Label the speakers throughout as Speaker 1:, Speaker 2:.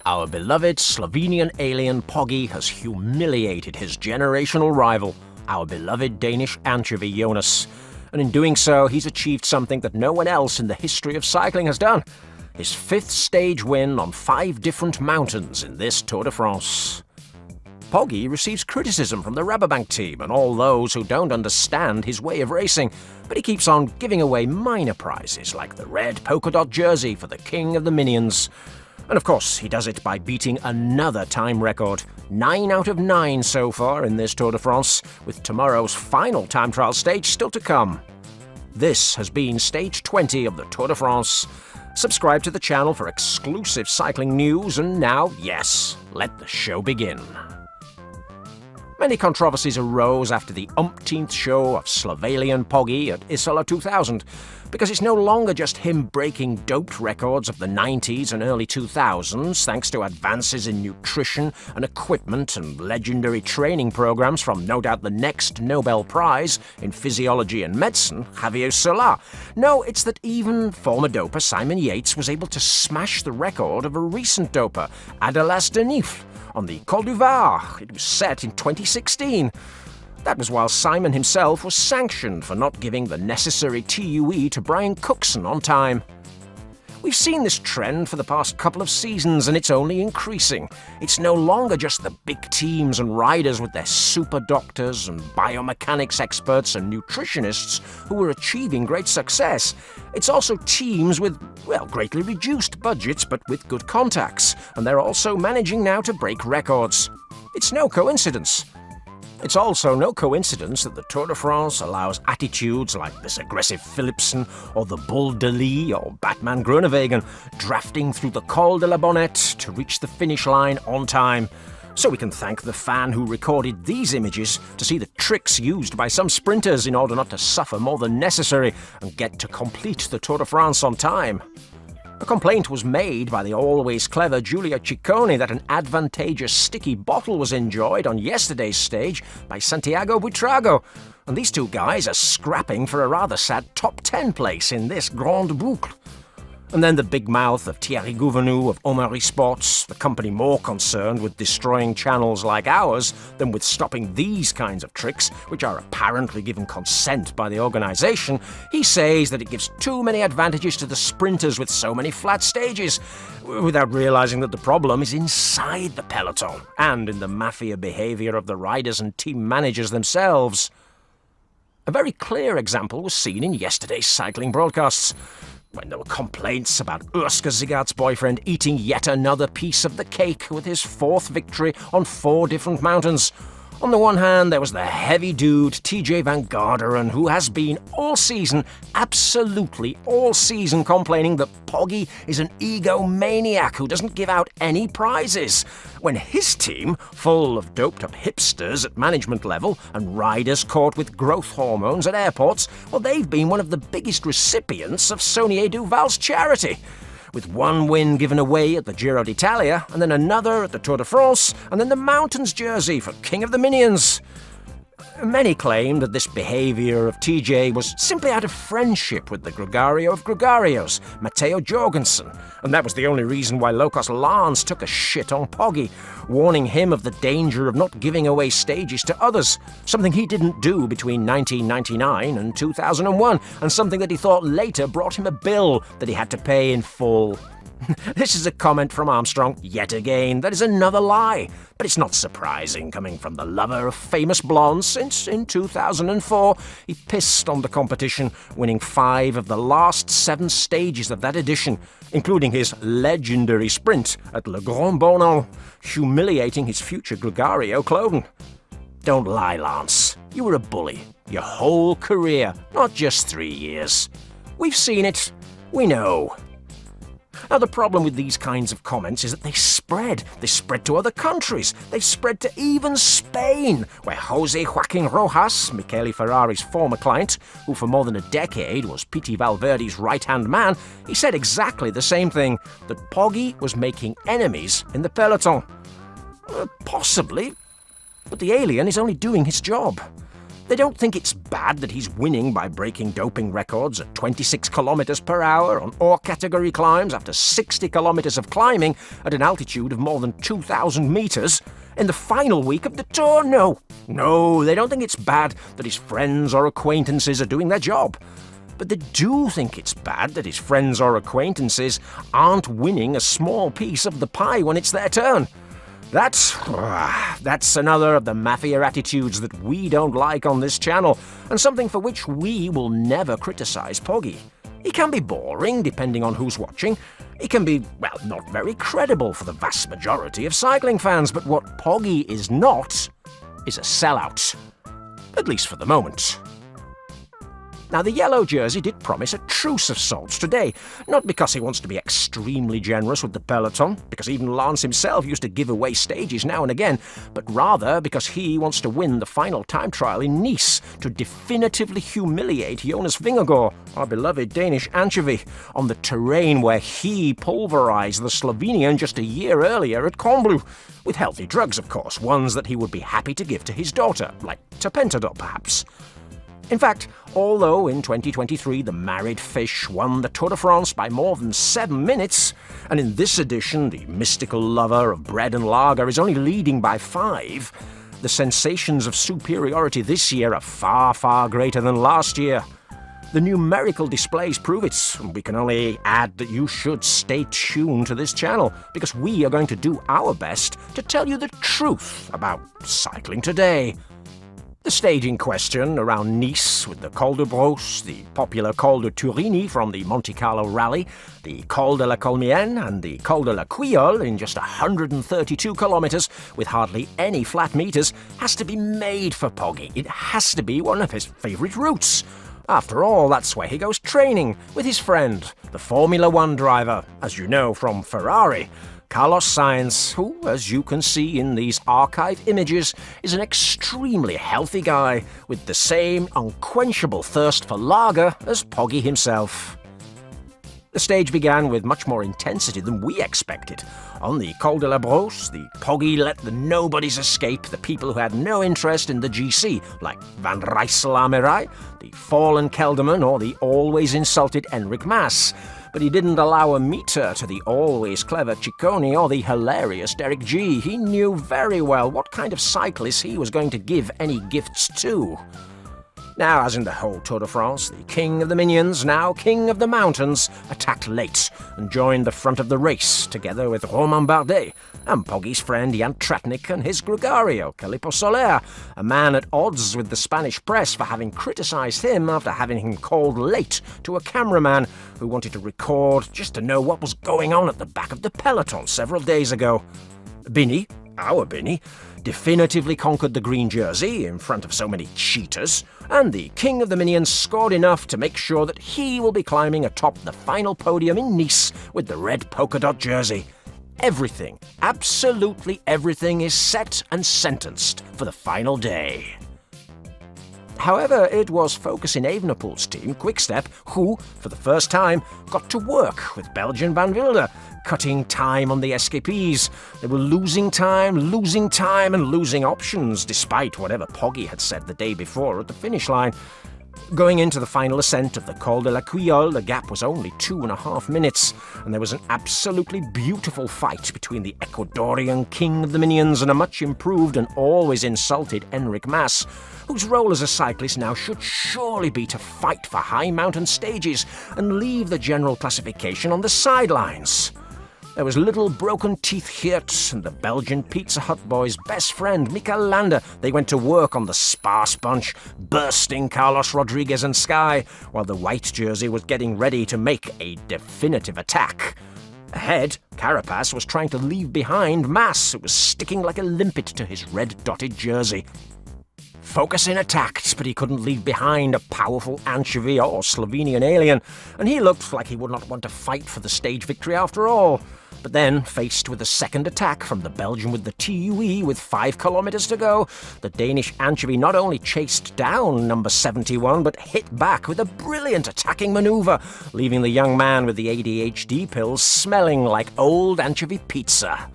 Speaker 1: Our beloved Slovenian alien Pogi has humiliated his generational rival, our beloved Danish anchovy Jonas. And in doing so, he's achieved something that no one else in the history of cycling has done. His 5th stage win on 5 different mountains in this Tour de France. Pogi receives criticism from the Rabobank team and all those who don't understand his way of racing, but he keeps on giving away minor prizes like the red polka dot jersey for the king of the minions. And of course, he does it by beating another time record, 9 out of 9 so far in this Tour de France, with tomorrow's final time trial stage still to come. This has been stage 20 of the Tour de France. Subscribe to the channel for exclusive cycling news, and now, yes, let the show begin. Many controversies arose after the umpteenth show of Slovenian Pogi at Isola 2000, because it's no longer just him breaking doped records of the 90s and early 2000s thanks to advances in nutrition and equipment and legendary training programs from no doubt the next Nobel Prize in Physiology and Medicine, Javier Solá. No, it's that even former doper Simon Yates was able to smash the record of a recent doper, Adalas Denif, on the Col de Couillole. It was set in 2016. That was while Simon himself was sanctioned for not giving the necessary TUE to Brian Cookson on time. We've seen this trend for the past couple of seasons, and it's only increasing. It's no longer just the big teams and riders with their super doctors and biomechanics experts and nutritionists who are achieving great success. It's also teams with, well, greatly reduced budgets but with good contacts, and they're also managing now to break records. It's no coincidence. It's also no coincidence that the Tour de France allows attitudes like this aggressive Philipsen or the Bull de Lee or Batman Groenewegen drafting through the Col de la Bonnette to reach the finish line on time. So we can thank the fan who recorded these images to see the tricks used by some sprinters in order not to suffer more than necessary and get to complete the Tour de France on time. A complaint was made by the always clever Giulia Ciccone that an advantageous sticky bottle was enjoyed on yesterday's stage by Santiago Buitrago, and these two guys are scrapping for a rather sad top 10 place in this Grande Boucle. And then the big mouth of Thierry Gouvenou of Omari Sports, the company more concerned with destroying channels like ours than with stopping these kinds of tricks, which are apparently given consent by the organisation. He says that it gives too many advantages to the sprinters with so many flat stages, without realising that the problem is inside the peloton and in the Mafia behaviour of the riders and team managers themselves. A very clear example was seen in yesterday's cycling broadcasts, when there were complaints about Urs Zigart's boyfriend eating yet another piece of the cake with his 4th victory on 4 different mountains. On the one hand, there was the heavy dude Tadej van Garderen, who has been all season, absolutely all season, complaining that Pogi is an egomaniac who doesn't give out any prizes, when his team, full of doped-up hipsters at management level and riders caught with growth hormones at airports, well, they've been one of the biggest recipients of Sonia Duval's charity, with 1 win given away at the Giro d'Italia, and then another at the Tour de France, and then the Mountains jersey for King of the Minions. Many claim that this behaviour of TJ was simply out of friendship with the Gregario of Gregarios, Matteo Jorgensen, and that was the only reason why Locos Lance took a shit on Pogi, warning him of the danger of not giving away stages to others, something he didn't do between 1999 and 2001, and something that he thought later brought him a bill that he had to pay in full. This is a comment from Armstrong, yet again. That is another lie. But it's not surprising, coming from the lover of famous blondes, since in 2004 he pissed on the competition, winning 5 of the last 7 stages of that edition, including his legendary sprint at Le Grand Bonan, humiliating his future Gregario clone. Don't lie, Lance. You were a bully. Your whole career, not just 3 years. We've seen it. We know. Now, the problem with these kinds of comments is that they spread. They spread to other countries. They've spread to even Spain, where Jose Joaquin Rojas, Michele Ferrari's former client, who for more than a decade was Piti Valverde's right-hand man, he said exactly the same thing, that Pogi was making enemies in the peloton. Possibly, but the alien is only doing his job. They don't think it's bad that he's winning by breaking doping records at 26 kilometers per hour on all category climbs after 60 kilometers of climbing at an altitude of more than 2,000 meters in the final week of the Tour. No, they don't think it's bad that his friends or acquaintances are doing their job. But they do think it's bad that his friends or acquaintances aren't winning a small piece of the pie when it's their turn. That's another of the Mafia attitudes that we don't like on this channel, and something for which we will never criticize Pogi. He can be boring, depending on who's watching. He can be, well, not very credible for the vast majority of cycling fans, but what Pogi is not is a sellout. At least for the moment. Now, the yellow jersey did promise a truce of sorts today, not because he wants to be extremely generous with the peloton, because even Lance himself used to give away stages now and again, but rather because he wants to win the final time trial in Nice to definitively humiliate Jonas Vingegaard, our beloved Danish anchovy, on the terrain where he pulverized the Slovenian just a year earlier at Combloux, with healthy drugs, of course, ones that he would be happy to give to his daughter, like tapentadol, perhaps. In fact, although in 2023 the married fish won the Tour de France by more than 7 minutes, and in this edition the mystical lover of bread and lager is only leading by 5, the sensations of superiority this year are far, far greater than last year. The numerical displays prove it, and we can only add that you should stay tuned to this channel, because we are going to do our best to tell you the truth about cycling today. The stage in question around Nice, with the Col de Brousse, the popular Col de Turini from the Monte Carlo Rally, the Col de la Colmienne and the Col de la Couillole in just 132 kilometers with hardly any flat meters, has to be made for Pogi. It has to be one of his favorite routes. After all, that's where he goes training with his friend, the Formula One driver, as you know from Ferrari, Carlos Sainz, who, as you can see in these archive images, is an extremely healthy guy with the same unquenchable thirst for lager as Pogi himself. The stage began with much more intensity than we expected. On the Col de la Brousse, the Pogi let the nobodies escape, the people who had no interest in the GC, like Van Rijssel-Amerai, the fallen Kelderman, or the always insulted Enric Mas. But he didn't allow a meter to the always clever Ciccone or the hilarious Derek G. He knew very well what kind of cyclist he was going to give any gifts to. Now, as in the whole Tour de France, the king of the minions, now king of the mountains, attacked late and joined the front of the race, together with Romain Bardet and Pogi's friend Jan Tratnik and his gregario, Calippo Soler, a man at odds with the Spanish press for having criticized him after having him called late to a cameraman who wanted to record just to know what was going on at the back of the peloton several days ago. Bini, our Bini, definitively conquered the green jersey in front of so many cheaters, and the king of the minions scored enough to make sure that he will be climbing atop the final podium in Nice with the red polka dot jersey. Everything, absolutely everything, is set and sentenced for the final day. However, it was Focus in Evenepoel's team, Quickstep, who, for the first time, got to work with Belgian Van Wilder, cutting time on the escapees. They were losing time, and losing options, despite whatever Pogi had said the day before at the finish line. Going into the final ascent of the Col de Couillole, the gap was only 2.5 minutes, and there was an absolutely beautiful fight between the Ecuadorian king of the minions and a much improved and always insulted Enric Mas, whose role as a cyclist now should surely be to fight for high mountain stages and leave the general classification on the sidelines. There was little broken teeth Geert and the Belgian Pizza Hut boy's best friend, Mikel Landa. They went to work on the sparse bunch, bursting Carlos Rodriguez and Sky, while the white jersey was getting ready to make a definitive attack. Ahead, Carapaz was trying to leave behind Mas, who was sticking like a limpet to his red-dotted jersey. Focusing attacked, but he couldn't leave behind a powerful anchovy or Slovenian alien, and he looked like he would not want to fight for the stage victory after all. But then, faced with a second attack from the Belgian with the TUE with 5 kilometers to go, the Danish anchovy not only chased down number 71, but hit back with a brilliant attacking maneuver, leaving the young man with the ADHD pills smelling like old anchovy pizza.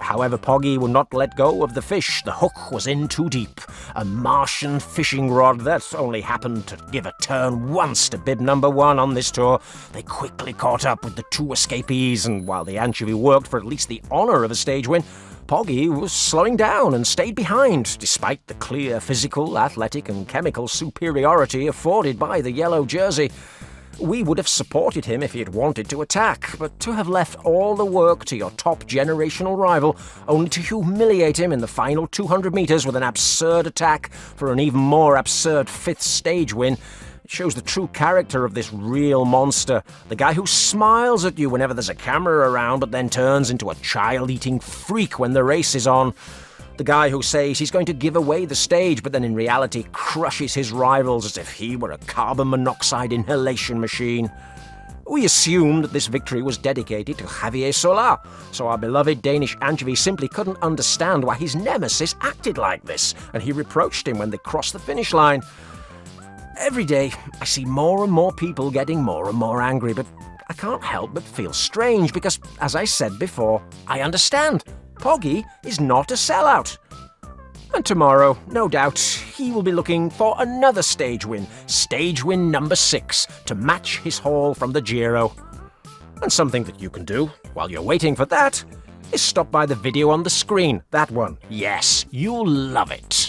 Speaker 1: However, Pogi would not let go of the fish. The hook was in too deep. A Martian fishing rod that only happened to give a turn once to bib number 1 on this tour. They quickly caught up with the 2 escapees, and while the anchovy worked for at least the honour of a stage win, Pogi was slowing down and stayed behind, despite the clear physical, athletic and chemical superiority afforded by the yellow jersey. We would have supported him if he had wanted to attack, but to have left all the work to your top generational rival, only to humiliate him in the final 200 metres with an absurd attack for an even more absurd 5th stage win, it shows the true character of this real monster. The guy who smiles at you whenever there's a camera around, but then turns into a child-eating freak when the race is on. The guy who says he's going to give away the stage, but then in reality crushes his rivals as if he were a carbon monoxide inhalation machine. We assumed that this victory was dedicated to Javier Solà, so our beloved Danish anchovy simply couldn't understand why his nemesis acted like this, and he reproached him when they crossed the finish line. Every day, I see more and more people getting more and more angry, but I can't help but feel strange because, as I said before, I understand. Pogi is not a sellout. And tomorrow, no doubt, he will be looking for another stage win number 6, to match his haul from the Giro. And something that you can do while you're waiting for that is stop by the video on the screen. That one. Yes, you'll love it.